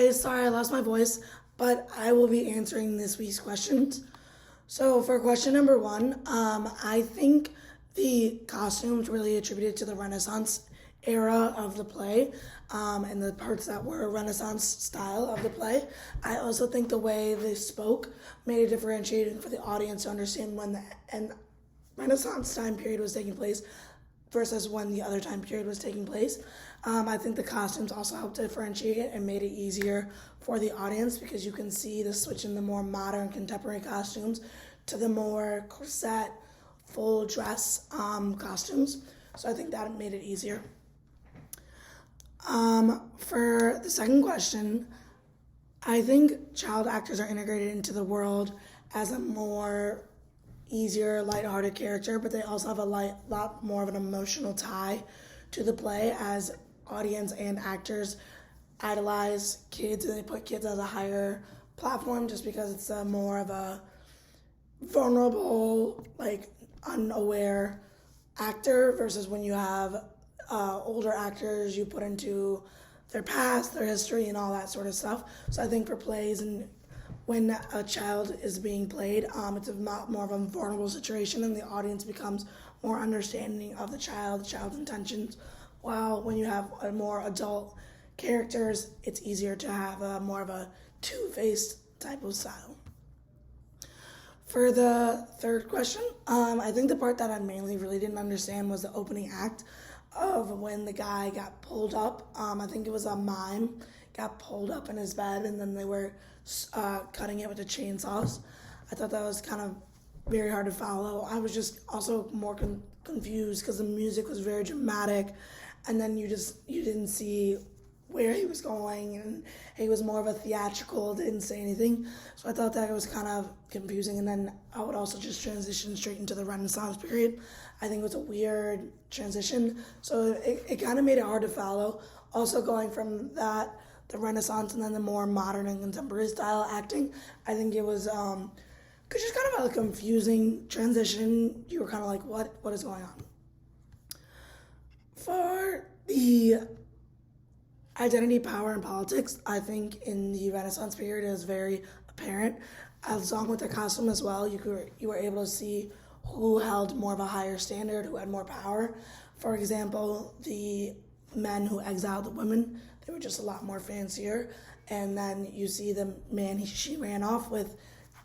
guys, sorry I lost my voice, but I will be answering this week's questions. So for question number one, I think the costumes really attributed to the Renaissance era of the play, and the parts that were Renaissance style of the play. I also think the way they spoke made it differentiating for the audience to understand when the Renaissance time period was taking place versus when the other time period was taking place. I think the costumes also helped differentiate it and made it easier for the audience because you can see the switch in the more modern contemporary costumes to the more corset, full dress costumes. So I think that made it easier. For the second question, I think child actors are integrated into the world as a more easier, lighthearted character, but they also have a lot more of an emotional tie to the play as audience and actors idolize kids and they put kids as a higher platform just because it's a more of a vulnerable, like unaware actor versus when you have older actors you put into their past, their history, and all that sort of stuff. So I think for plays and when a child is being played, it's a lot more of a vulnerable situation and the audience becomes more understanding of the child's intentions. While when you have a more adult characters, it's easier to have a more of a two-faced type of style. For the third question, I think the part that I mainly really didn't understand was the opening act of when the guy got pulled up. I think it was a mime, got pulled up in his bed and then they were cutting it with the chainsaws. I thought that was kind of very hard to follow. I was just also more confused because the music was very dramatic and then you didn't see where he was going and he was more of a theatrical, didn't say anything. So I thought that it was kind of confusing and then I would also just transition straight into the Renaissance period. I think it was a weird transition. So it kind of made it hard to follow. Also going from that, the Renaissance and then the more modern and contemporary style acting, I think it was just kind of a confusing transition. You were kind of like, what is going on? For the identity, power, and politics, I think in the Renaissance period it was very apparent. Along with the costume as well, you were able to see who held more of a higher standard, who had more power. For example, the men who exiled the women, they were just a lot more fancier. And then you see the man she ran off with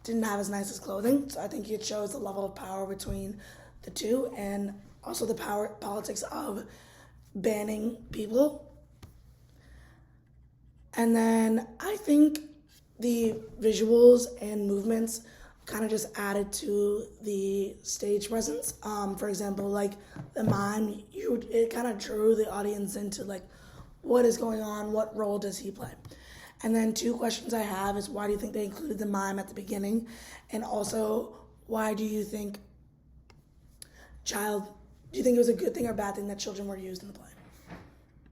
didn't have as nice as clothing. So I think it shows the level of power between the two and also the politics of banning people. And then I think the visuals and movements kind of just added to the stage presence. For example, like the mime, it kind of drew the audience into like, what is going on? What role does he play? And then two questions I have is why do you think they included the mime at the beginning? And also, why do you think it was a good thing or bad thing that children were used in the play?